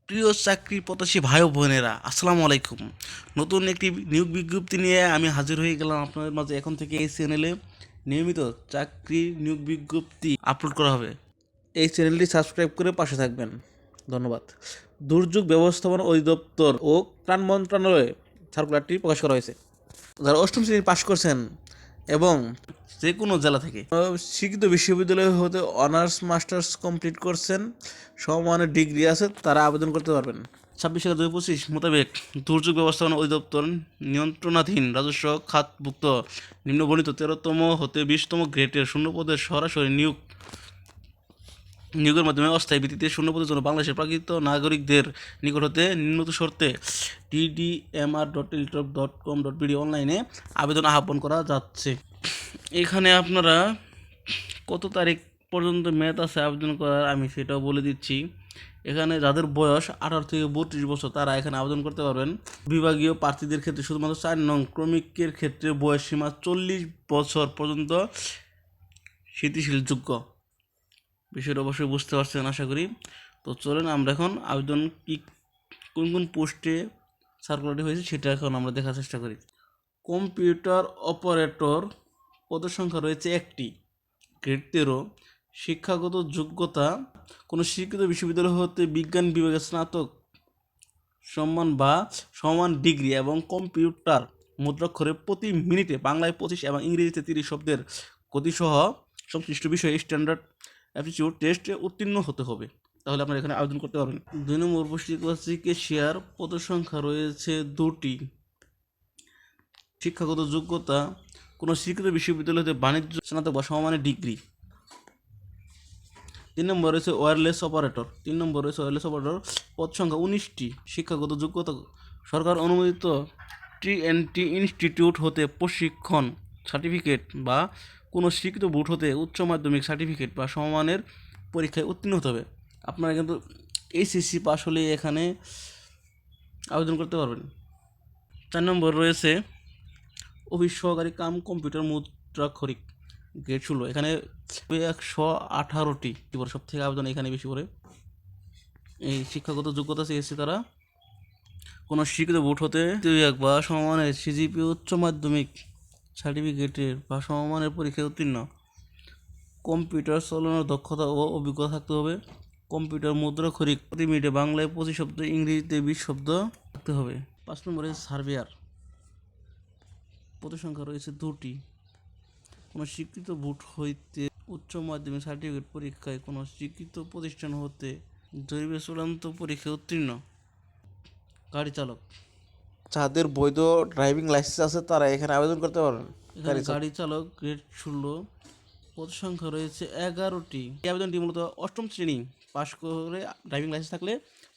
প্রিয় চাকরি প্রত্যাশী ভাই ও বোনেরা, আসসালামু আলাইকুম। নতুন একটি নিয়োগ বিজ্ঞপ্তি নিয়ে আমি হাজির হয়ে গেলাম আপনাদের মাঝে। এখন থেকে এই চ্যানেলে নিয়মিত চাকরি নিয়োগ বিজ্ঞপ্তি আপলোড করা হবে। এই চ্যানেলটি সাবস্ক্রাইব করে পাশে থাকবেন। ধন্যবাদ। দুর্যোগ ব্যবস্থাপনা অধিদপ্তর ও ত্রাণ মন্ত্রণালয়ে সার্কুলারটি প্রকাশ করা হয়েছে। যারা অষ্টম শ্রেণী পাশ করছেন এবং যে কোনো জেলা থেকে শিক্ষিত বিশ্ববিদ্যালয় হতে অনার্স মাস্টার্স কমপ্লিট করছেন, সমমানের ডিগ্রি আছে, তারা আবেদন করতে পারবেন। 26/2025 মোতাবেক দুর্যোগ ব্যবস্থাপনা অধিদপ্তর নিয়ন্ত্রণাধীন রাজস্ব খাতভুক্ত নিম্নবর্ণিত 13তম হতে 20তম গ্রেডের শূন্যপদের সরাসরি নিয়োগের মাধ্যমে অস্থায়ী ভিত্তিতে শূন্যপদের জন্য বাংলাদেশের প্রকৃত নাগরিকদের নিকট হতে নিম্নোক্ত শর্তে ddmr.teletalk.com.bd অনলাইনে আবেদন আহ্বান করা যাচ্ছে। এখানে আপনারা কত তারিখ পর্যন্ত মেয়াদ আছে আবেদন করার আমি সেটাও বলে দিচ্ছি। এখানে যাদের বয়স 18 থেকে 32 বছর তারা এখানে আবেদন করতে পারবেন। বিভাগীয় প্রার্থীদের ক্ষেত্রে শুধুমাত্র 4 নং ক্রমিকের ক্ষেত্রে বয়স সীমা 40 বছর পর্যন্ত স্থিতিশীলযোগ্য। বিষয়টা অবশ্যই বুঝতে পারছেন আশা করি। তো চলেন আমরা এখন আবেদন কোন কোন পোস্টে সার্কুলারটি হয়েছে সেটা এখন আমরা দেখার চেষ্টা করি। কম্পিউটার অপারেটর পদের সংখ্যা রয়েছে একটি, গ্রেড 13, শিক্ষাগত যোগ্যতা কোনো শিক্ষিত বিশ্ববিদ্যালয় হতে বিজ্ঞান বিভাগে স্নাতক সম্মান বা সমান ডিগ্রি এবং কম্পিউটার মুদ্রাক্ষরে প্রতি মিনিটে বাংলায় 25 এবং ইংরেজিতে 30 শব্দের গতিসহ সংশ্লিষ্ট বিষয়ে স্ট্যান্ডার্ড অ্যাপটিটিউড টেস্টে উত্তীর্ণ হতে হবে, তাহলে আপনারা এখানে আবেদন করতে পারবেন। 2 নম্বর পোস্টে ক্যাশিয়ার পদের সংখ্যা রয়েছে 2টি, শিক্ষাগত যোগ্যতা কোনো শিক্ষিত বিশ্ববিদ্যালয় হতে বাণিজ্য স্নাতক বা সমমানের ডিগ্রি। 3 নম্বর রয়েছে ওয়্যারলেস অপারেটর। পদ সংখ্যা 19টি, শিক্ষাগত যোগ্যতা সরকার অনুমোদিত টিএনটি ইনস্টিটিউট হতে প্রশিক্ষণ সার্টিফিকেট বা কোনো শিক্ষিত বোর্ড হতে উচ্চ মাধ্যমিক সার্টিফিকেট বা সমমানের পরীক্ষায় উত্তীর্ণ হতে হবে। আপনারা কিন্তু এইচএসসি পাস হলে এখানে আবেদন করতে পারবেন। 4 নম্বর রয়েছে অফিস সহকারী কাম কম্পিউটার মুদ্রাক্ষরিক, গ্রেড 16। এখানে 118টি সব থেকে আবেদন এখানে বেশি করে। এই শিক্ষাগত যোগ্যতা চেয়েছে তারা কোনো শিক্ষিত বোর্ড হতে 2 বা সমমানের সিজিপি উচ্চ মাধ্যমিক সার্টিফিকেটের বা সমমানের পরীক্ষায় উত্তীর্ণ, কম্পিউটার চালানোর দক্ষতা ও অভিজ্ঞতা থাকতে হবে, কম্পিউটার মুদ্রাক্ষরিক প্রতি মিনিটে বাংলায় 25 শব্দ ইংরেজিতে 20 শব্দ থাকতে হবে। 5 নম্বরে সার্ভেয়ার পদের সংখ্যা রয়েছে 2টি, কোনো শিক্ষিত বোর্ড হইতে উচ্চ মাধ্যমিক সার্টিফিকেট পরীক্ষায় কোনো শিক্ষিত প্রতিষ্ঠান হতে জরিপে চূড়ান্ত পরীক্ষায় উত্তীর্ণ। গাড়ি চালক, যাদের বৈধ ড্রাইভিং লাইসেন্স আছে তারা এখানে আবেদন করতে পারবেন। গাড়ি চালক গ্রেড 16, পদ সংখ্যা রয়েছে 11টি। এই আবেদনটি মূলত অষ্টম শ্রেণী পাশ করে ড্রাইভিং লাইসেন্স থাকলে,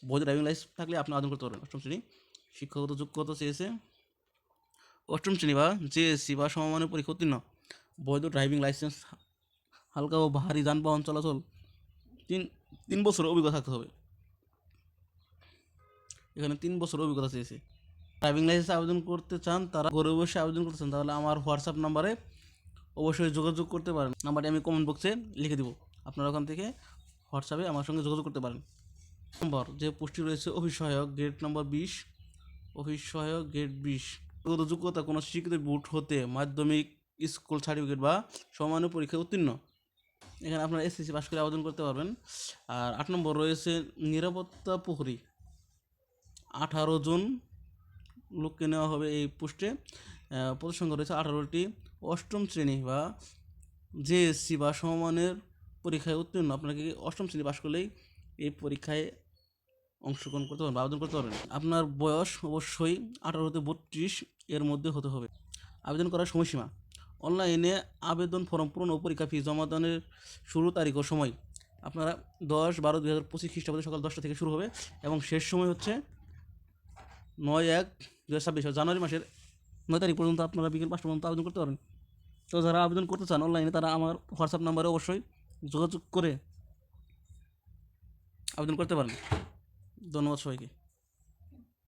বৈধ ড্রাইভিং লাইসেন্স থাকলে আপনি আবেদন করতে পারবেন। অষ্টম শ্রেণী শিক্ষাগত যোগ্যতা চেয়েছে অষ্টম শ্রেণী বা জেএসসি বা সমমানের পরীক্ষা উত্তীর্ণ, বৈধ ড্রাইভিং লাইসেন্স, হালকা ও ভারী যানবাহন চলাচল 3 বছরের অভিজ্ঞতা থাকতে হবে। এখানে 3 বছরের অভিজ্ঞতা চেয়েছে। ড্রাইভিং লাইসেন্স আবেদন করতে চান তারা ঘরে বসে আবেদন করতে চান তাহলে আমার হোয়াটসঅ্যাপ নাম্বারে অবশ্যই যোগাযোগ করতে পারেন। নাম্বারটি আমি কমেন্ট বক্সে লিখে দেবো, আপনারা ওখান থেকে হোয়াটসঅ্যাপে আমার সঙ্গে যোগাযোগ করতে পারেন। নম্বর যে পোস্টটি রয়েছে অফিস সহায়ক গ্রেড নম্বর 20, অফিস সহায়ক গ্রেড 20, যোগ্যতা কোনো শিক্ষিত বোর্ড হতে মাধ্যমিক স্কুল সার্টিফিকেট বা সমমানের পরীক্ষায় উত্তীর্ণ। এখানে আপনারা এসএসসি পাস করে আবেদন করতে পারবেন। আর 8 নম্বর রয়েছে নিরাপত্তা প্রহরী, 18 জন লোককে নেওয়া হবে এই পোস্টে। পদের সংখ্যা রয়েছে 18টি, অষ্টম শ্রেণী বা জেএসসি বা সমমানের পরীক্ষায় উত্তীর্ণ। আপনাকে অষ্টম শ্রেণী পাস করলেই এই পরীক্ষায় অংশগ্রহণ করতে পারবেন, আবেদন করতে পারবেন। আপনার বয়স অবশ্যই 18 থেকে 32 এর মধ্যে হতে হবে। আবেদন করার সময়সীমা, অনলাইনে আবেদন ফর্ম পূরণ ও পরীক্ষা ফি জমা দানের শুরু তারিখ ও সময় আপনারা 10/12/2025 খ্রিস্টাব্দে সকাল 10টা থেকে শুরু হবে এবং শেষ সময় হচ্ছে 9/1/2026 জানুয়ারি মাসের 9 তারিখ পর্যন্ত আপনারা বিকেল 5টা পর্যন্ত আবেদন করতে পারেন। তো যারা আবেদন করতে চান অনলাইনে তারা আমার হোয়াটসঅ্যাপ নাম্বারে অবশ্যই যোগাযোগ করে আবেদন করতে পারেন। ধন্যবাদ সবাইকে।